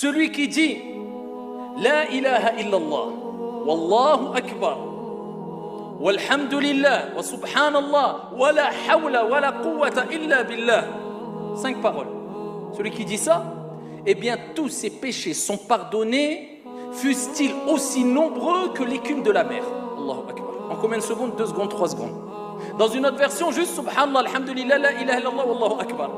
celui qui dit La ilaha illallah, Wallahu akbar, walhamdulillah, wa subhanallah, wa la hawla wa la quwwata illa billah. 5 paroles. Celui qui dit ça, eh bien tous ses péchés sont pardonnés, fussent-ils aussi nombreux que l'écume de la mer. Allahu akbar. En combien de secondes? 2 secondes, 3 secondes. Dans une autre version, juste subhanallah, alhamdulillah, la ilaha illallah, wallahu akbar.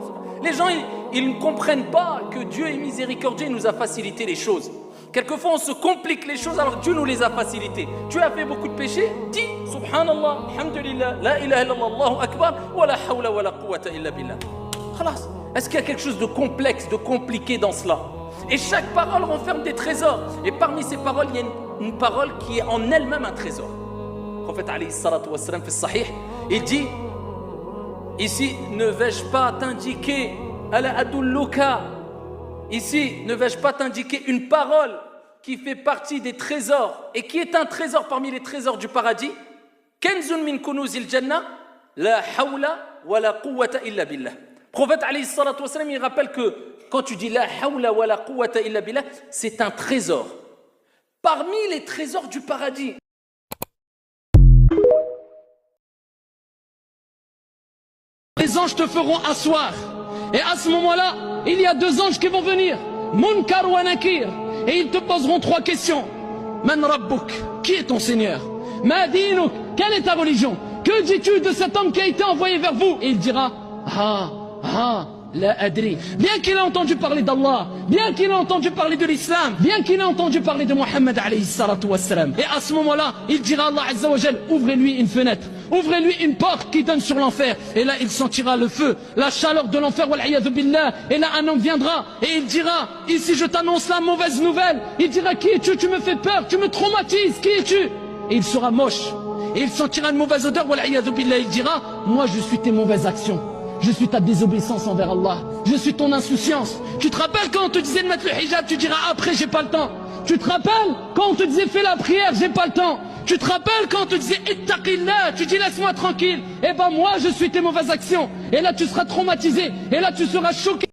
Les gens, ils ne comprennent pas que Dieu est miséricordieux, il nous a facilité les choses. Quelquefois, on se complique les choses alors que Dieu nous les a facilitées. Tu as fait beaucoup de péchés, dis subhanallah, alhamdulillah, la ilaha illallah, wallahu akbar, wa la hawla wa la quwwata illa billah. Khalas. Est-ce qu'il y a quelque chose de complexe, de compliqué dans cela? Et chaque parole renferme des trésors. Et parmi ces paroles, il y a une parole qui est en elle-même un trésor. Le prophète alayhi salatu wa salam, sahih, il dit ici, ne vais-je pas t'indiquer ala adulluka, ici, ne vais-je pas t'indiquer une parole qui fait partie des trésors et qui est un trésor parmi les trésors du paradis? Kenzun min kunuzil jannah, la hawla wa la quwwata illa billah. Le prophète alayhi salatu wa salam, il rappelle que quand tu dis la hawla wa la quwwata illa billah, c'est un trésor parmi les trésors du paradis. Les anges te feront asseoir. Et à ce moment-là, il y a 2 anges qui vont venir, Munkar wa Nakir, et ils te poseront 3 questions. Man Rabbuk, qui est ton Seigneur? Ma dinuk, quelle est ta religion? Que dis-tu de cet homme qui a été envoyé vers vous? Et il dira, la adri. Bien qu'il ait entendu parler d'Allah, bien qu'il ait entendu parler de l'islam, bien qu'il ait entendu parler de Mohammed alayhi salatu wassalam. Et à ce moment-là, il dira à Allah azza wa jal, ouvrez-lui une fenêtre, ouvrez-lui une porte qui donne sur l'enfer. Et là, il sentira le feu, la chaleur de l'enfer, wal-iyadhu billah. Et là, un homme viendra et il dira, ici je t'annonce la mauvaise nouvelle. Il dira, qui es-tu? Tu me fais peur, tu me traumatises, qui es-tu? Et il sera moche. Et il sentira une mauvaise odeur, wal-iyadhu billah. Il dira, moi je suis tes mauvaises actions. Je suis ta désobéissance envers Allah. Je suis ton insouciance. Tu te rappelles quand on te disait de mettre le hijab, tu diras après j'ai pas le temps. Tu te rappelles quand on te disait fais la prière, j'ai pas le temps. Tu te rappelles quand on te disait ittaqillah, tu dis laisse-moi tranquille. Eh ben moi je suis tes mauvaises actions. Et là tu seras traumatisé. Et là tu seras choqué.